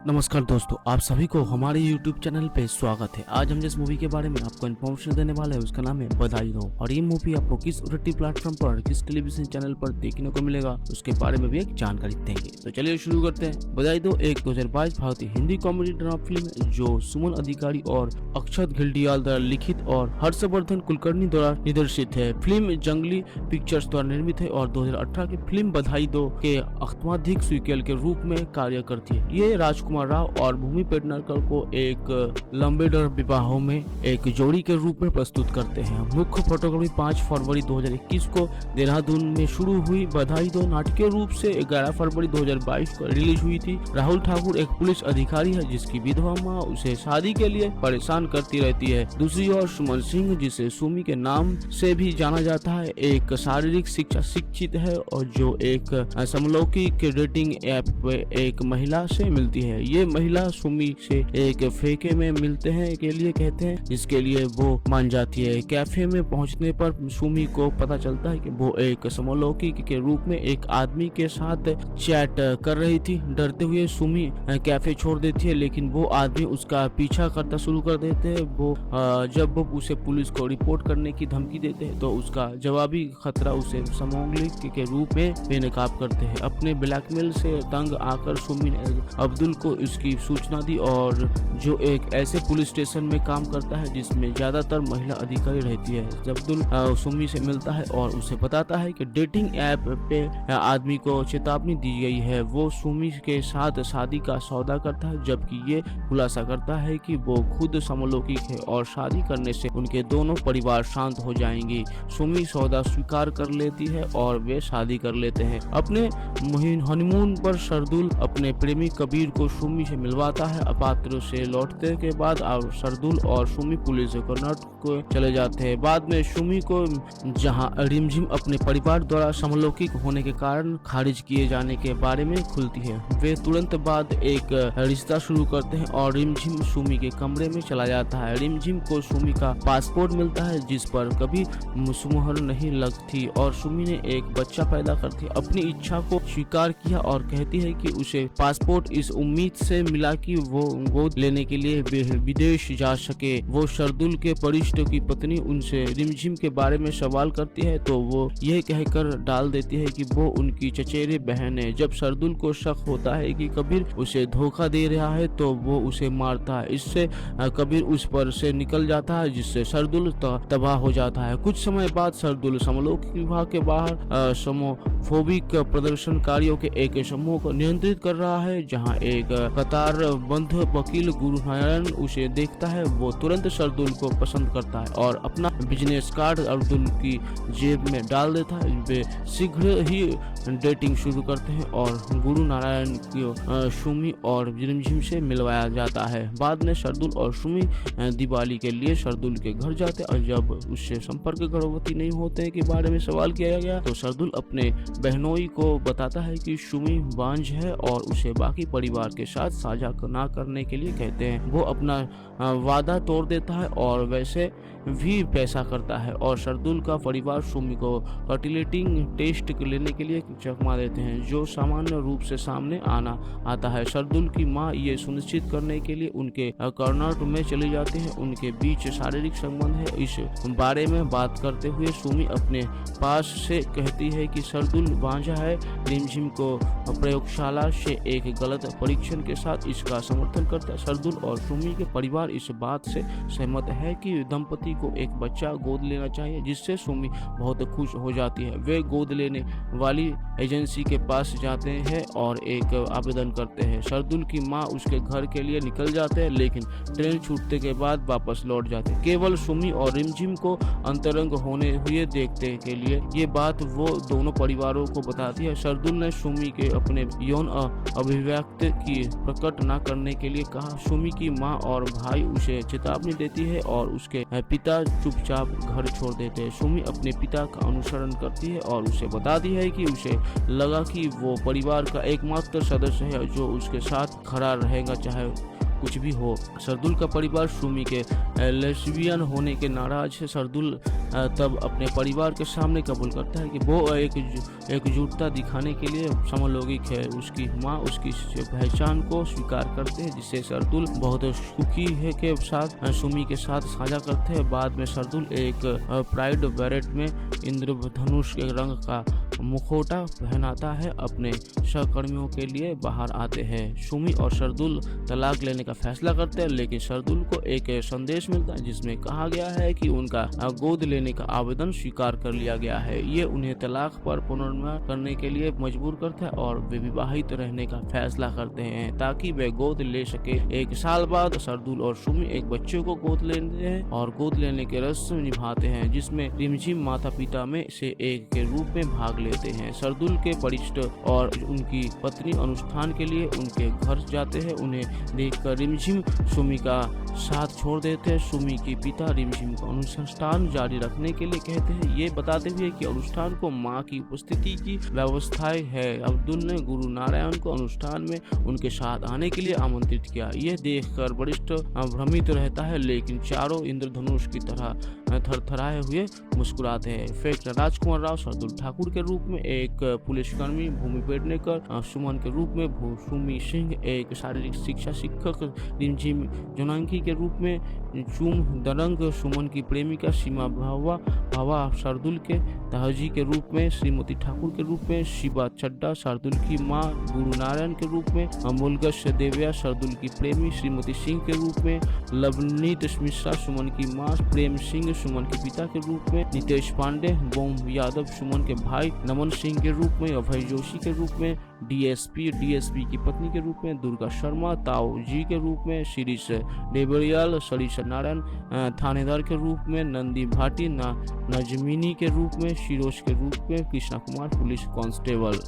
नमस्कार दोस्तों, आप सभी को हमारे YouTube चैनल पे स्वागत है। आज हम जिस मूवी के बारे में आपको इन्फॉर्मेशन देने वाले हैं उसका नाम है बधाई हो। और ये मूवी आपको किस OTT प्लेटफॉर्म पर, किस टेलीविजन चैनल पर देखने को मिलेगा उसके बारे में भी एक जानकारी देंगे। तो चलिए शुरू करते हैं। बधाई दो एक 2022 भारतीय हिंदी कॉमेडी ड्रामा फिल्म है जो सुमन अधिकारी और अक्षत घिल्डियाल द्वारा लिखित और हर्षवर्धन कुलकर्णी द्वारा निर्देशित है। फिल्म जंगली पिक्चर्स द्वारा निर्मित है और 2018 की फिल्म बधाई दो के अक्षमाधिक सीक्वल के रूप में कार्य करती है। ये राजकुमार राव और भूमि पेडनेकर को एक लंबे डर विवाहों में एक जोड़ी के रूप में प्रस्तुत करते हैं। मुख्य फोटोग्राफी 5 फरवरी 2021 को देहरादून में शुरू हुई। बधाई दो नाटकीय रूप से 11 फरवरी 2022 को रिलीज हुई थी। राहुल ठाकुर एक पुलिस अधिकारी है जिसकी विधवा माँ उसे शादी के लिए परेशान करती रहती है। दूसरी ओर सुमन सिंह, जिसे सुमी के नाम से भी जाना जाता है, एक शारीरिक शिक्षा शिक्षित है और जो एक समलौकिक डेटिंग ऐप पे एक महिला से मिलती है। ये महिला सुमी से एक फेके में मिलते हैं के लिए कहते हैं, जिसके लिए वो मान जाती है। कैफे में पहुंचने पर सुमी को पता चलता है कि वो एक समलौकिक के रूप में एक आदमी के साथ चैट कर रही थी। डरते हुए सुमी कैफे छोड़ देती है, लेकिन वो आदमी उसका पीछा करता शुरू कर देते हैं। वो जब वो उसे पुलिस को रिपोर्ट करने की धमकी देते हैं तो उसका जवाबी खतरा उसे समलौकिक के रूप में बेनकाब करते हैं। अपने ब्लैकमेल से तंग आकर सुमी ने अब्दुल को इसकी सूचना दी, और जो एक ऐसे पुलिस स्टेशन में काम करता है जिसमें ज्यादातर महिला अधिकारी रहती है। जब अब्दुल सुमी से मिलता है और उसे बताता है कि डेटिंग ऐप पे आदमी को चेतावनी दी गई है, वो सुमी के साथ शादी का सौदा करता है, जबकि ये खुलासा करता है कि वो खुद समलौकिक है और शादी करने से उनके दोनों परिवार शांत हो जाएंगी। सुमी सौदा स्वीकार कर लेती है और वे शादी कर लेते हैं। अपने हनीमून पर शार्दुल अपने प्रेमी कबीर को सुमी से मिलवाता है। अपात्र से लौटने के बाद शार्दुल और सुमी पुलिस कर्नाटक को चले जाते हैं। बाद में सुमी को जहां रिमझिम अपने परिवार द्वारा समलौकिक होने के कारण खारिज किए जाने के बारे में खुलती है। वे तुरंत बाद एक रिश्ता शुरू करते हैं और रिमझिम सुमी के कमरे में चला जाता है। रिमझिम को सुमी का पासपोर्ट मिलता है जिस पर कभी मुहर नहीं लगती और सुमी ने एक बच्चा पैदा करती है। अपनी इच्छा को स्वीकार किया और कहती है कि उसे पासपोर्ट इस उम्मीद से मिला कि वो गोद लेने के लिए विदेश जा सके। वो शार्दुल के परिचित की पत्नी उनसे रिमझिम के बारे में सवाल करती है तो वो यह कहकर डाल देती है कि वो उनकी चचेरी बहन है। जब शार्दुल को शक होता है कि कबीर उसे धोखा दे रहा है तो वो उसे मारता है। इससे कबीर उस पर से निकल जाता है जिससे शार्दुल तबाह हो जाता है। कुछ समय बाद शार्दुल समलौकिक विभाग के बाहर समोफोबिक प्रदर्शनकारियों के एक समूह को नियंत्रित कर रहा है। जहां एक कतार बंध वकील गुरु नारायण उसे देखता है। वो तुरंत शार्दुल को पसंद करता है और अपना बिजनेस कार्ड अब्दुल की जेब में डाल देता है। वे शीघ्र ही डेटिंग शुरू करते हैं और गुरु नारायण को सुमी और रिमझिम से मिलवाया जाता है। बाद में शार्दुल और सुमी दिवाली के लिए शार्दुल के घर जाते हैं और जब उससे संपर्क गर्भवती नहीं होते के बारे में सवाल किया गया तो शार्दुल अपने बहनोई को बताता है कि सुमी बांझ है और उसे बाकी परिवार के साथ साझा ना करने के लिए कहते हैं। वो अपना वादा तोड़ देता है और वैसे भी पैसा करता है और शार्दुल का परिवार सुमी को फर्टिलिटी टेस्ट लेने के लिए चकमा देते हैं जो सामान्य रूप से सामने आता है। शार्दुल की मां ये सुनिश्चित करने के लिए उनके कर्नाटक में चली जाती है। उनके बीच शारीरिक संबंध है। इस बारे में बात करते हुए सुमी अपने पास से कहती है कि शार्दुल बांझा है। रिमझिम को प्रयोगशाला से एक गलत परीक्षण के साथ इसका समर्थन करता है। शार्दुल और सुमी के परिवार इस बात से सहमत है कि दंपति को एक बच्चा गोद लेना चाहिए, जिससे सुमी बहुत खुश हो जाती है। वे गोद लेने वाली एजेंसी के पास जाते हैं और एक आवेदन करते हैं। शार्दुल की मां उसके घर के लिए निकल जाते हैं, लेकिन ट्रेन छूटने के बाद वापस लौट जाते हैं। केवल सुमी और रिमझिम को अंतरंग होने हुए देखते के लिए ये बात वो दोनों परिवारों को बताती है। शार्दुल ने सुमी के अपने यौन अभिव्यक्ति की प्रकट न करने के लिए कहा। सुमी की मां और भाई उसे चेतावनी देती है और उसके पिता चुपचाप घर छोड़ देते हैं। सुमी अपने पिता का अनुसरण करती है और उसे बताती है कि उसे लगा कि वो परिवार का एकमात्र सदस्य है जो उसके साथ खड़ा रहेगा, चाहे कुछ भी हो। शार्दुल का परिवार सुमी के लेस्बियन होने के नाराज है। शार्दुल तब अपने परिवार के सामने कबूल करता है कि वो एकजुटता दिखाने के लिए समलौकिक है। उसकी माँ उसकी पहचान को स्वीकार करते हैं, जिससे शार्दुल बहुत सुखी है के साथ सुमी के साथ साझा करते हैं। बाद में शार्दुल एक प्राइड बैरेट में इंद्रधनुष के रंग का मुखौटा पहनाता है, अपने सहकर्मियों के लिए बाहर आते हैं। सुमी और शार्दुल तलाक लेने का फैसला करते हैं, लेकिन शार्दुल को एक संदेश मिलता है जिसमें कहा गया है कि उनका गोद लेने का आवेदन स्वीकार कर लिया गया है। ये उन्हें तलाक पर पुनर्विचार करने के लिए मजबूर करता है और वे विवाहित रहने का फैसला करते हैं ताकि वे गोद ले सके। एक साल बाद शार्दुल और सुमी एक बच्चे को गोद लेते हैं और गोद लेने के रस्म निभाते हैं, जिसमें रिमझिम माता पिता में से एक के रूप में भाग लेते हैं। शार्दुल के वरिष्ठ और उनकी पत्नी अनुष्ठान के लिए उनके घर जाते हैं। उन्हें देखकर रिमझिम सुमी का साथ छोड़ देते हैं। सुमी के पिता रिमझिम को अनुष्ठान जारी रखने के लिए कहते हैं, ये बताते हुए कि अनुष्ठान को मां की उपस्थिति की व्यवस्थाएं है। अब्दुल ने गुरु नारायण को अनुष्ठान में उनके साथ आने के लिए आमंत्रित किया। यह देखकर वरिष्ठ भ्रमित रहता है, लेकिन चारों इंद्रधनुष की तरह थरथराए हुए मुस्कुराते हैं। इफेक्ट राजकुमार राव शार्दुल ठाकुर के रूप में एक पुलिसकर्मी, भूमि पेडनेकर सुमन के रूप में, भूसुमी सिंह एक शारीरिक शिक्षा शिक्षक, रिमझिम जोनांकी के रूप में, चूम दरंग सुमन की प्रेमिका, सीमा भावा शार्दुल के तहजी के रूप में, श्रीमती ठाकुर के रूप में, शिवा चड्डा शार्दुल की मां, गुरु नारायण के रूप में, अमोलगश देव्या शार्दुल की प्रेमी, श्रीमती सिंह के रूप में, लवनीत मिश्रा सुमन की मां, प्रेम सिंह सुमन के पिता के रूप में, नितेश पांडे बोम यादव सुमन के भाई, नमन सिंह के रूप में, अभय जोशी के रूप में, डीएसपी की पत्नी के रूप में, दुर्गा शर्मा ताऊ जी के रूप में, शिरीष डेबरियाल सरीशा नारायण थानेदार के रूप में, नंदी भाटी नजमिनी के रूप में, शिरोज के रूप में, कृष्णा कुमार पुलिस कांस्टेबल।